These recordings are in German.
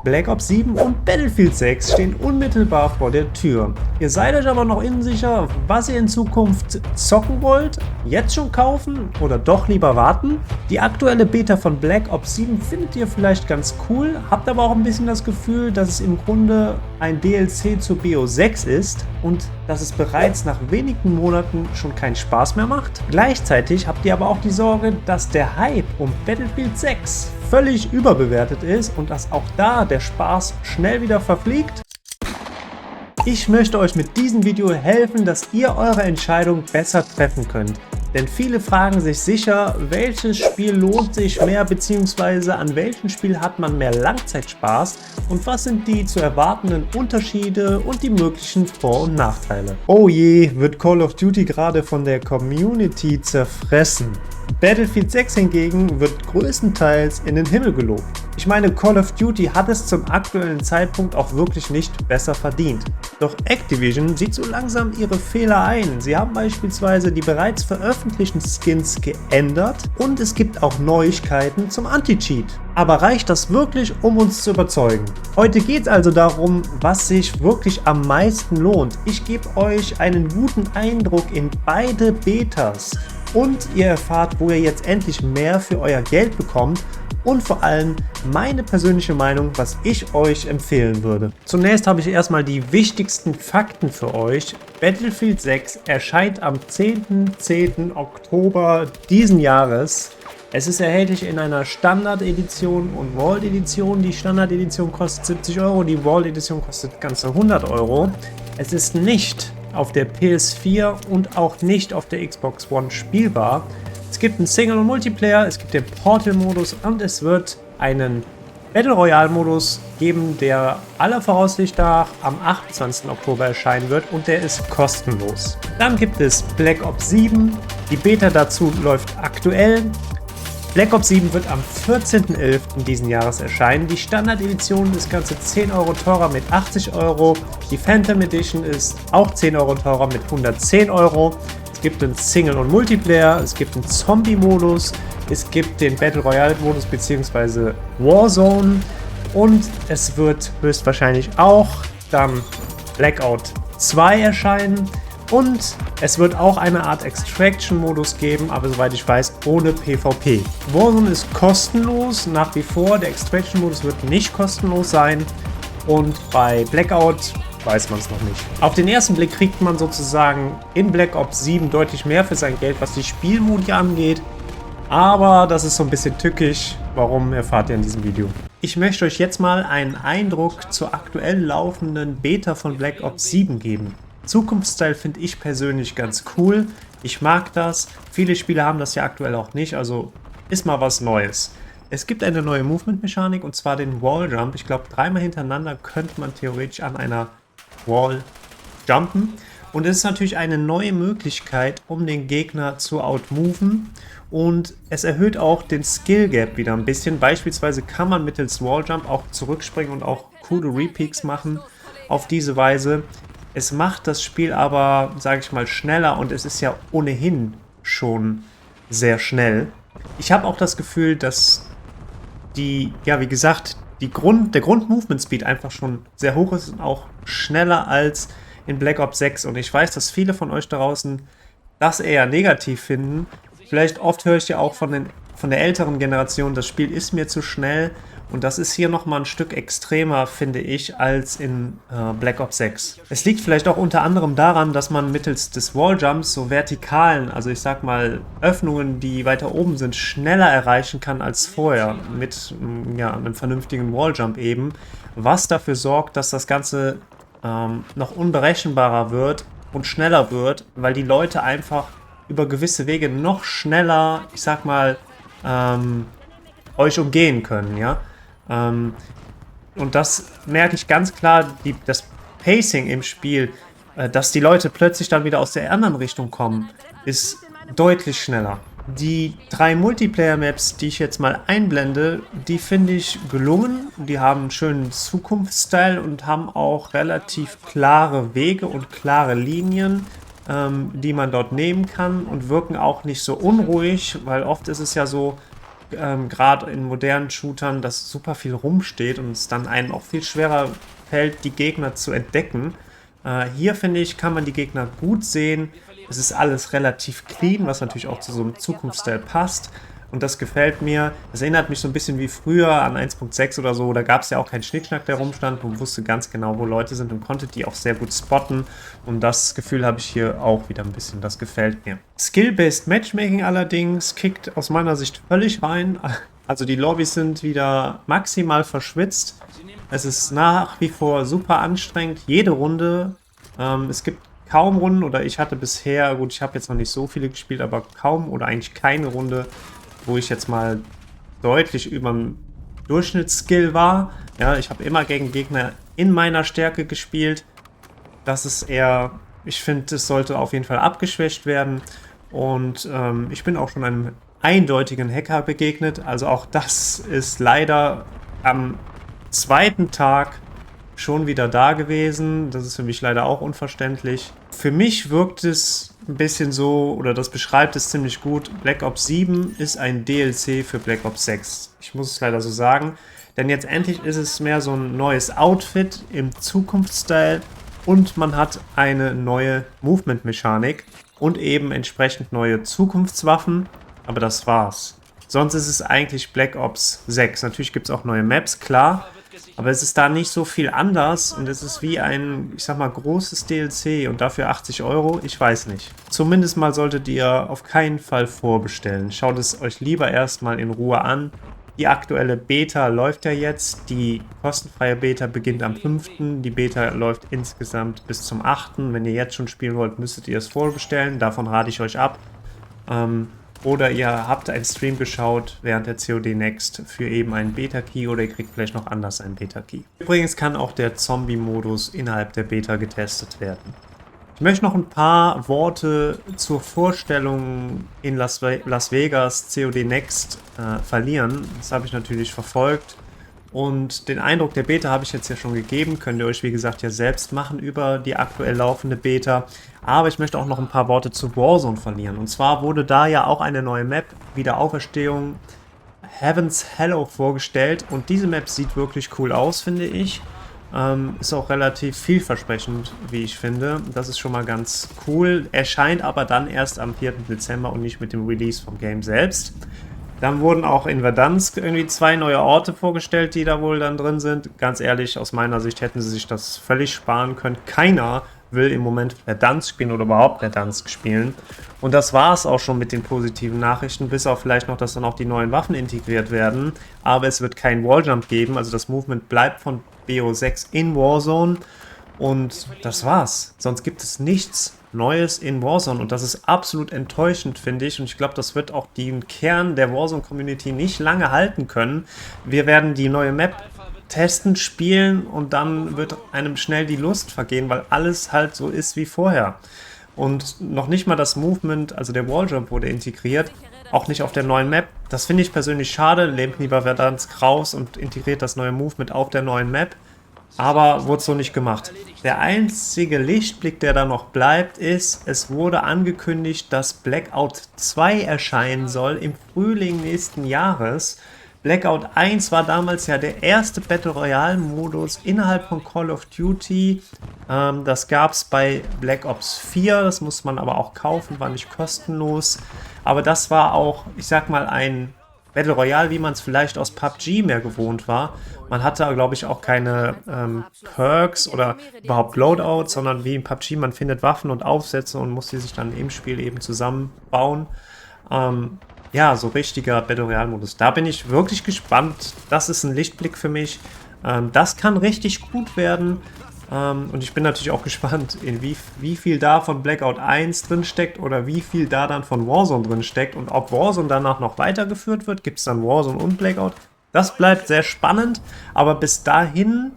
Black Ops 7 und Battlefield 6 stehen unmittelbar vor der Tür. Ihr seid euch aber noch unsicher, was ihr in Zukunft zocken wollt? Jetzt schon kaufen oder doch lieber warten? Die aktuelle Beta von Black Ops 7 findet ihr vielleicht ganz cool, habt aber auch ein bisschen das Gefühl, dass es im Grunde ein DLC zu BO6 ist und dass es bereits nach wenigen Monaten schon keinen Spaß mehr macht. Gleichzeitig habt ihr aber auch die Sorge, dass der Hype um Battlefield 6 völlig überbewertet ist und dass auch da der Spaß schnell wieder verfliegt. Ich möchte euch mit diesem Video helfen, dass ihr eure Entscheidung besser treffen könnt. Denn viele fragen sich sicher, welches Spiel lohnt sich mehr bzw. an welchem Spiel hat man mehr Langzeitspaß und was sind die zu erwartenden Unterschiede und die möglichen Vor- und Nachteile. Oh je, wird Call of Duty gerade von der Community zerfressen. Battlefield 6 hingegen wird größtenteils in den Himmel gelobt. Ich meine, Call of Duty hat es zum aktuellen Zeitpunkt auch wirklich nicht besser verdient. Doch Activision sieht so langsam ihre Fehler ein. Sie haben beispielsweise die bereits veröffentlichten Skins geändert und es gibt auch Neuigkeiten zum Anti-Cheat. Aber reicht das wirklich, um uns zu überzeugen? Heute geht es also darum, was sich wirklich am meisten lohnt. Ich gebe euch einen guten Eindruck in beide Betas. Und ihr erfahrt, wo ihr jetzt endlich mehr für euer Geld bekommt und vor allem meine persönliche Meinung, was ich euch empfehlen würde. Zunächst habe ich erstmal die wichtigsten Fakten für euch. Battlefield 6 erscheint am 10. Oktober diesen Jahres. Es ist erhältlich in einer Standard-Edition und Vault-Edition. Die Standard-Edition kostet 70 Euro, die Vault-Edition kostet ganze 100 Euro. Es ist nicht auf der PS4 und auch nicht auf der Xbox One spielbar. Es gibt einen Single- und Multiplayer, es gibt den Portal-Modus und es wird einen Battle Royale-Modus geben, der aller Voraussicht nach am 28. Oktober erscheinen wird und der ist kostenlos. Dann gibt es Black Ops 7, die Beta dazu läuft aktuell. Black Ops 7 wird am 14.11. diesen Jahres erscheinen. Die Standard-Edition ist ganze 10 Euro teurer mit 80 Euro. Die Phantom Edition ist auch 10 Euro teurer mit 110 Euro. Es gibt einen Single- und Multiplayer, es gibt einen Zombie-Modus, es gibt den Battle Royale-Modus bzw. Warzone und es wird höchstwahrscheinlich auch dann Blackout 2 erscheinen. Und es wird auch eine Art Extraction-Modus geben, aber soweit ich weiß, ohne PvP. Warzone ist kostenlos nach wie vor, der Extraction-Modus wird nicht kostenlos sein. Und bei Blackout weiß man es noch nicht. Auf den ersten Blick kriegt man sozusagen in Black Ops 7 deutlich mehr für sein Geld, was die Spielmodi angeht. Aber das ist so ein bisschen tückisch. Warum, erfahrt ihr in diesem Video. Ich möchte euch jetzt mal einen Eindruck zur aktuell laufenden Beta von Black Ops 7 geben. Zukunftsstyle finde ich persönlich ganz cool. Ich mag das. Viele Spieler haben das ja aktuell auch nicht, also ist mal was Neues. Es gibt eine neue Movement-Mechanik und zwar den Wall Jump. Ich glaube, 3-mal hintereinander könnte man theoretisch an einer Wall jumpen. Und es ist natürlich eine neue Möglichkeit, um den Gegner zu outmoven. Und es erhöht auch den Skill Gap wieder ein bisschen. Beispielsweise kann man mittels Wall Jump auch zurückspringen und auch coole Repeaks machen auf diese Weise. Es macht das Spiel aber, sage ich mal, schneller und es ist ja ohnehin schon sehr schnell. Ich habe auch das Gefühl, dass wie gesagt, der Grund-Movement-Speed einfach schon sehr hoch ist und auch schneller als in Black Ops 6. Und ich weiß, dass viele von euch da draußen das eher negativ finden. Vielleicht oft höre ich ja auch von der älteren Generation, das Spiel ist mir zu schnell. Und das ist hier nochmal ein Stück extremer, finde ich, als in Black Ops 6. Es liegt vielleicht auch unter anderem daran, dass man mittels des Walljumps so vertikalen, also ich sag mal Öffnungen, die weiter oben sind, schneller erreichen kann als vorher. Mit einem vernünftigen Walljump eben. Was dafür sorgt, dass das Ganze noch unberechenbarer wird und schneller wird, weil die Leute einfach über gewisse Wege noch schneller, ich sag mal, euch umgehen können, ja. Und das merke ich ganz klar, das Pacing im Spiel, dass die Leute plötzlich dann wieder aus der anderen Richtung kommen, ist deutlich schneller. Die 3 Multiplayer-Maps, die ich jetzt mal einblende, die finde ich gelungen. Die haben einen schönen Zukunftsstyle und haben auch relativ klare Wege und klare Linien, die man dort nehmen kann und wirken auch nicht so unruhig, weil oft ist es ja so, gerade in modernen Shootern, dass super viel rumsteht und es dann einem auch viel schwerer fällt, die Gegner zu entdecken. Hier, finde ich, kann man die Gegner gut sehen. Es ist alles relativ clean, was natürlich auch zu so einem Zukunftsstyle passt. Und das gefällt mir. Das erinnert mich so ein bisschen wie früher an 1.6 oder so. Da gab es ja auch keinen Schnickschnack, der rumstand. Man wusste ganz genau, wo Leute sind und konnte die auch sehr gut spotten. Und das Gefühl habe ich hier auch wieder ein bisschen. Das gefällt mir. Skill-Based Matchmaking allerdings kickt aus meiner Sicht völlig rein. Also die Lobbys sind wieder maximal verschwitzt. Es ist nach wie vor super anstrengend. Jede Runde. Es gibt kaum Runden, oder ich hatte bisher, gut, ich habe jetzt noch nicht so viele gespielt, aber kaum oder eigentlich keine Runde, wo ich jetzt mal deutlich über dem Durchschnittsskill war. Ja, ich habe immer gegen Gegner in meiner Stärke gespielt. Das ist eher, ich finde, es sollte auf jeden Fall abgeschwächt werden. Und ich bin auch schon einem eindeutigen Hacker begegnet. Also auch das ist leider am zweiten Tag schon wieder da gewesen. Das ist für mich leider auch unverständlich. Für mich wirkt es ein bisschen so, oder das beschreibt es ziemlich gut, Black Ops 7 ist ein DLC für Black Ops 6. Ich muss es leider so sagen. Denn jetzt endlich ist es mehr so ein neues Outfit im Zukunftsstyle und man hat eine neue Movement-Mechanik und eben entsprechend neue Zukunftswaffen. Aber das war's. Sonst ist es eigentlich Black Ops 6. Natürlich gibt es auch neue Maps, klar. Aber es ist da nicht so viel anders und es ist wie ein, ich sag mal, großes DLC und dafür 80 Euro, ich weiß nicht. Zumindest mal solltet ihr auf keinen Fall vorbestellen. Schaut es euch lieber erstmal in Ruhe an. Die aktuelle Beta läuft ja jetzt, die kostenfreie Beta beginnt am 5. Die Beta läuft insgesamt bis zum 8. Wenn ihr jetzt schon spielen wollt, müsstet ihr es vorbestellen, davon rate ich euch ab. Oder ihr habt einen Stream geschaut während der COD Next für eben einen Beta-Key oder ihr kriegt vielleicht noch anders einen Beta-Key. Übrigens kann auch der Zombie-Modus innerhalb der Beta getestet werden. Ich möchte noch ein paar Worte zur Vorstellung in Las Vegas COD Next verlieren. Das habe ich natürlich verfolgt. Und den Eindruck der Beta habe ich jetzt ja schon gegeben. Könnt ihr euch, wie gesagt, ja selbst machen über die aktuell laufende Beta. Aber ich möchte auch noch ein paar Worte zu Warzone verlieren. Und zwar wurde da ja auch eine neue Map, Wiederauferstehung, Heaven's Hallow, vorgestellt. Und diese Map sieht wirklich cool aus, finde ich. Ist auch relativ vielversprechend, wie ich finde. Das ist schon mal ganz cool. Erscheint aber dann erst am 4. Dezember und nicht mit dem Release vom Game selbst. Dann wurden auch in Verdansk irgendwie 2 neue Orte vorgestellt, die da wohl dann drin sind. Ganz ehrlich, aus meiner Sicht hätten sie sich das völlig sparen können. Keiner will im Moment Verdansk spielen oder überhaupt Verdansk spielen. Und das war es auch schon mit den positiven Nachrichten, bis auf vielleicht noch, dass dann auch die neuen Waffen integriert werden. Aber es wird keinen Walljump geben, also das Movement bleibt von BO6 in Warzone. Und das war's. Sonst gibt es nichts Neues in Warzone und das ist absolut enttäuschend, finde ich. Und ich glaube, das wird auch den Kern der Warzone-Community nicht lange halten können. Wir werden die neue Map testen, spielen und dann wird einem schnell die Lust vergehen, weil alles halt so ist wie vorher. Und noch nicht mal das Movement, also der Walljump wurde integriert, auch nicht auf der neuen Map. Das finde ich persönlich schade. Nehmt lieber Verdansk raus und integriert das neue Movement auf der neuen Map. Aber wurde so nicht gemacht. Der einzige Lichtblick, der da noch bleibt, ist, es wurde angekündigt, dass Blackout 2 erscheinen soll im Frühling nächsten Jahres. Blackout 1 war damals ja der erste Battle Royale Modus innerhalb von Call of Duty. Das gab es bei Black Ops 4, das musste man aber auch kaufen, war nicht kostenlos. Aber das war auch, ich sag mal, ein Battle Royale, wie man es vielleicht aus PUBG mehr gewohnt war. Man hatte, glaube ich, auch keine Perks oder überhaupt Loadouts, sondern wie in PUBG, man findet Waffen und Aufsätze und muss die sich dann im Spiel eben zusammenbauen. Ja, so richtiger Battle Royale Modus. Da bin ich wirklich gespannt. Das ist ein Lichtblick für mich. Das kann richtig gut werden. Und ich bin natürlich auch gespannt, in wie viel da von Blackout 1 drin steckt oder wie viel da dann von Warzone drin steckt und ob Warzone danach noch weitergeführt wird. Gibt es dann Warzone und Blackout? Das bleibt sehr spannend, aber bis dahin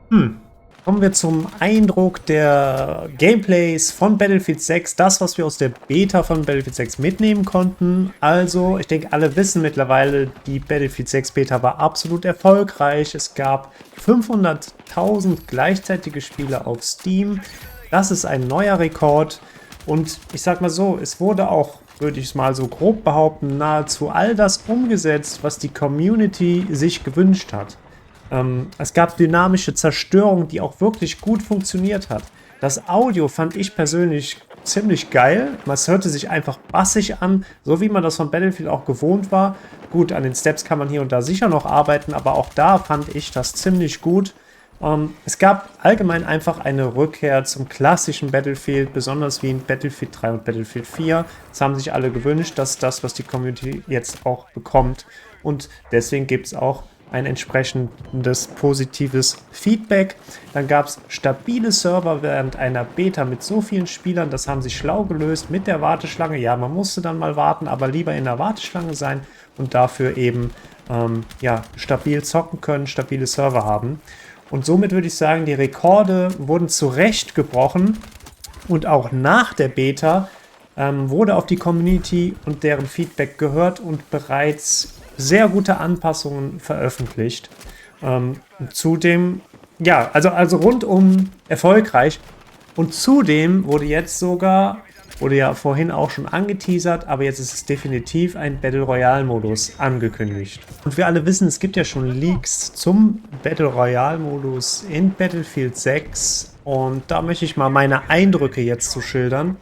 kommen wir zum Eindruck der Gameplays von Battlefield 6. Das, was wir aus der Beta von Battlefield 6 mitnehmen konnten. Also, ich denke, alle wissen mittlerweile, die Battlefield 6 Beta war absolut erfolgreich. Es gab 500.000 gleichzeitige Spieler auf Steam. Das ist ein neuer Rekord. Und ich sag mal so, es wurde auch würde ich es mal so grob behaupten, nahezu all das umgesetzt, was die Community sich gewünscht hat. Es gab dynamische Zerstörung, die auch wirklich gut funktioniert hat. Das Audio fand ich persönlich ziemlich geil. Es hörte sich einfach bassig an, so wie man das von Battlefield auch gewohnt war. Gut, an den Steps kann man hier und da sicher noch arbeiten, aber auch da fand ich das ziemlich gut. Es gab allgemein einfach eine Rückkehr zum klassischen Battlefield, besonders wie in Battlefield 3 und Battlefield 4. Das haben sich alle gewünscht, das ist das, was die Community jetzt auch bekommt. Und deswegen gibt es auch ein entsprechendes positives Feedback. Dann gab es stabile Server während einer Beta mit so vielen Spielern. Das haben sie schlau gelöst mit der Warteschlange. Ja, man musste dann mal warten, aber lieber in der Warteschlange sein und dafür eben stabil zocken können, stabile Server haben. Und somit würde ich sagen, die Rekorde wurden zurecht gebrochen und auch nach der Beta wurde auf die Community und deren Feedback gehört und bereits sehr gute Anpassungen veröffentlicht. Zudem, ja, also rundum erfolgreich. Und zudem wurde ja vorhin auch schon angeteasert, aber jetzt ist es definitiv ein Battle Royale Modus angekündigt. Und wir alle wissen, es gibt ja schon Leaks zum Battle Royale Modus in Battlefield 6 und da möchte ich mal meine Eindrücke jetzt zu schildern.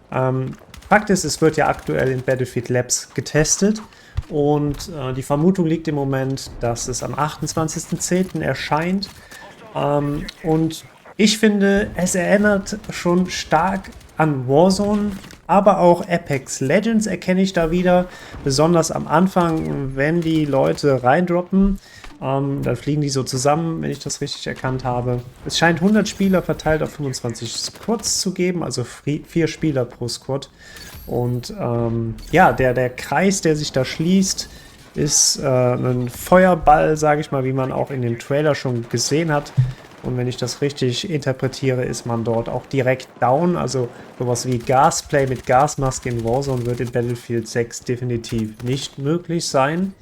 Fakt ist, es wird ja aktuell in Battlefield Labs getestet und die Vermutung liegt im Moment, dass es am 28.10. erscheint und ich finde, es erinnert schon stark an Warzone, aber auch Apex Legends erkenne ich da wieder, besonders am Anfang, wenn die Leute reindroppen, dann fliegen die so zusammen, wenn ich das richtig erkannt habe. Es scheint 100 Spieler verteilt auf 25 Squads zu geben, also 4 Spieler pro Squad. Und der Kreis, der sich da schließt, ist ein Feuerball, sage ich mal, wie man auch in dem Trailer schon gesehen hat. Und wenn ich das richtig interpretiere, ist man dort auch direkt down. Also sowas wie Gasplay mit Gasmaske in Warzone wird in Battlefield 6 definitiv nicht möglich sein.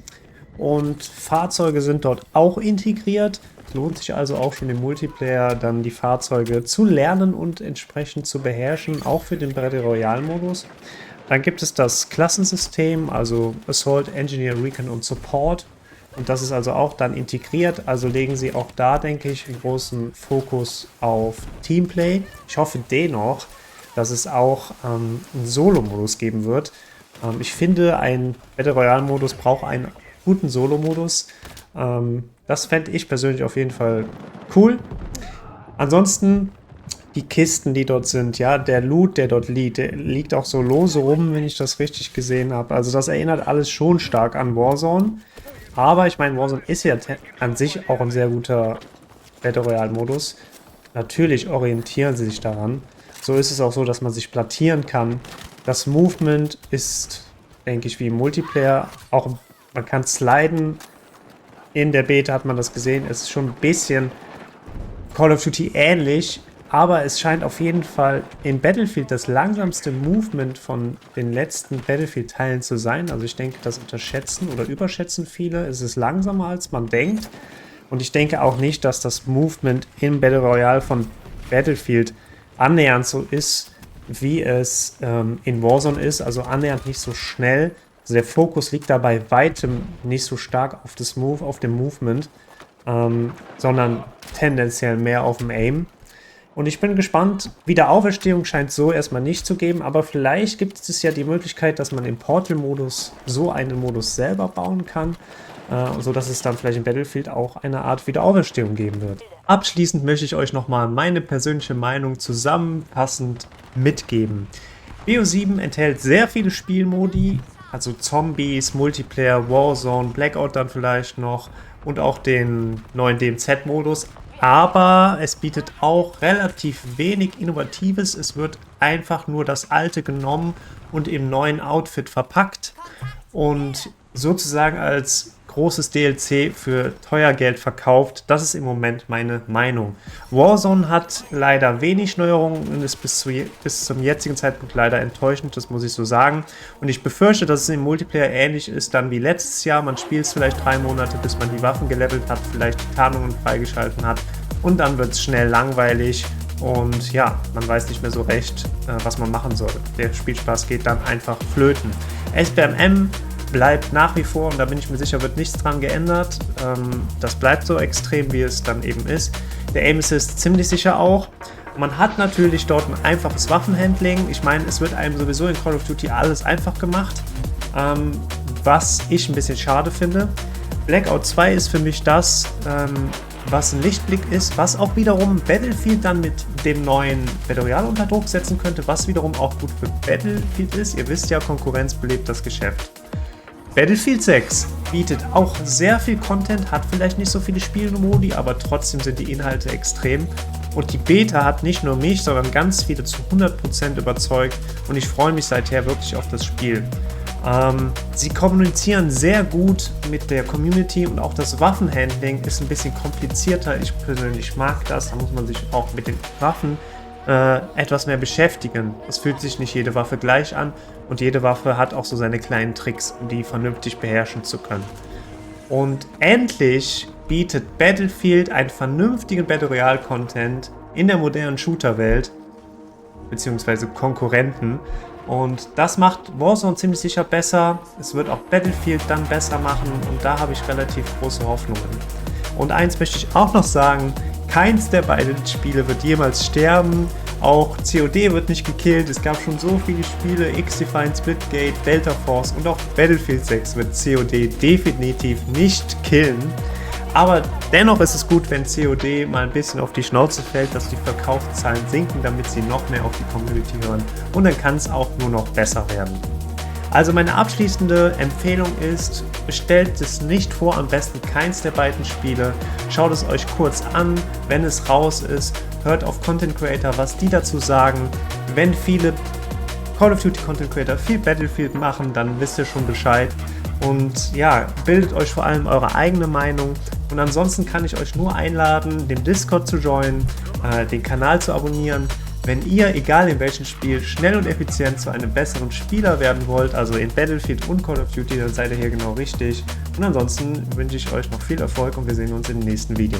Und Fahrzeuge sind dort auch integriert. Es lohnt sich also auch schon im Multiplayer dann die Fahrzeuge zu lernen und entsprechend zu beherrschen, auch für den Battle Royale Modus. Dann gibt es das Klassensystem, also Assault, Engineer, Recon und Support. Und das ist also auch dann integriert, also legen sie auch da, denke ich, einen großen Fokus auf Teamplay. Ich hoffe dennoch, dass es auch einen Solo-Modus geben wird. Ich finde, ein Battle Royale-Modus braucht einen guten Solo-Modus. Das fände ich persönlich auf jeden Fall cool. Ansonsten die Kisten, die dort sind, ja, der Loot, der dort liegt, der liegt auch so lose rum, wenn ich das richtig gesehen habe. Also das erinnert alles schon stark an Warzone. Aber ich meine, Warzone ist ja an sich auch ein sehr guter Battle Royale Modus. Natürlich orientieren sie sich daran. So ist es auch so, dass man sich plattieren kann. Das Movement ist, denke ich, wie im Multiplayer. Auch man kann sliden. In der Beta hat man das gesehen. Es ist schon ein bisschen Call of Duty ähnlich. Aber es scheint auf jeden Fall in Battlefield das langsamste Movement von den letzten Battlefield-Teilen zu sein. Also ich denke, das unterschätzen oder überschätzen viele. Es ist langsamer, als man denkt. Und ich denke auch nicht, dass das Movement im Battle Royale von Battlefield annähernd so ist, wie es in Warzone ist. Also annähernd nicht so schnell. Also der Fokus liegt da bei weitem nicht so stark auf dem Movement, sondern tendenziell mehr auf dem Aim. Und ich bin gespannt, Wiederauferstehung scheint so erstmal nicht zu geben, aber vielleicht gibt es ja die Möglichkeit, dass man im Portal-Modus so einen Modus selber bauen kann, sodass es dann vielleicht im Battlefield auch eine Art Wiederauferstehung geben wird. Abschließend möchte ich euch nochmal meine persönliche Meinung zusammenfassend mitgeben. BO7 enthält sehr viele Spielmodi, also Zombies, Multiplayer, Warzone, Blackout dann vielleicht noch und auch den neuen DMZ-Modus. Aber es bietet auch relativ wenig Innovatives. Es wird einfach nur das Alte genommen und im neuen Outfit verpackt und sozusagen als großes DLC für teuer Geld verkauft. Das ist im Moment meine Meinung. Warzone hat leider wenig Neuerungen und ist bis zum jetzigen Zeitpunkt leider enttäuschend, das muss ich so sagen. Und ich befürchte, dass es im Multiplayer ähnlich ist dann wie letztes Jahr. Man spielt es vielleicht 3 Monate, bis man die Waffen gelevelt hat, vielleicht die Tarnungen freigeschalten hat und dann wird es schnell langweilig und ja, man weiß nicht mehr so recht, was man machen soll. Der Spielspaß geht dann einfach flöten. SBMM bleibt nach wie vor, und da bin ich mir sicher, wird nichts dran geändert. Das bleibt so extrem, wie es dann eben ist. Der Aim Assist ziemlich sicher auch. Man hat natürlich dort ein einfaches Waffenhandling. Ich meine, es wird einem sowieso in Call of Duty alles einfach gemacht, was ich ein bisschen schade finde. Blackout 2 ist für mich das, was ein Lichtblick ist, was auch wiederum Battlefield dann mit dem neuen Battle Royale unter Druck setzen könnte, was wiederum auch gut für Battlefield ist. Ihr wisst ja, Konkurrenz belebt das Geschäft. Battlefield 6 bietet auch sehr viel Content, hat vielleicht nicht so viele Spielmodi, aber trotzdem sind die Inhalte extrem. Und die Beta hat nicht nur mich, sondern ganz viele zu 100% überzeugt und ich freue mich seither wirklich auf das Spiel. Sie kommunizieren sehr gut mit der Community und auch das Waffenhandling ist ein bisschen komplizierter. Ich persönlich mag das, da muss man sich auch mit den Waffen etwas mehr beschäftigen. Es fühlt sich nicht jede Waffe gleich an und jede Waffe hat auch so seine kleinen Tricks, um die vernünftig beherrschen zu können. Und endlich bietet Battlefield einen vernünftigen Battle Royale Content in der modernen Shooter-Welt, beziehungsweise Konkurrenten. Und das macht Warzone ziemlich sicher besser. Es wird auch Battlefield dann besser machen und da habe ich relativ große Hoffnungen. Und eins möchte ich auch noch sagen, keins der beiden Spiele wird jemals sterben. Auch COD wird nicht gekillt. Es gab schon so viele Spiele, X-Defiant, Splitgate, Delta Force und auch Battlefield 6 wird COD definitiv nicht killen. Aber dennoch ist es gut, wenn COD mal ein bisschen auf die Schnauze fällt, dass die Verkaufszahlen sinken, damit sie noch mehr auf die Community hören. Und dann kann es auch nur noch besser werden. Also meine abschließende Empfehlung ist, bestellt es nicht vor, am besten keins der beiden Spiele. Schaut es euch kurz an, wenn es raus ist. Hört auf Content Creator, was die dazu sagen. Wenn viele Call of Duty Content Creator viel Battlefield machen, dann wisst ihr schon Bescheid. Und ja, bildet euch vor allem eure eigene Meinung. Und ansonsten kann ich euch nur einladen, den Discord zu joinen, den Kanal zu abonnieren. Wenn ihr, egal in welchem Spiel, schnell und effizient zu einem besseren Spieler werden wollt, also in Battlefield und Call of Duty, dann seid ihr hier genau richtig. Und ansonsten wünsche ich euch noch viel Erfolg und wir sehen uns im nächsten Video.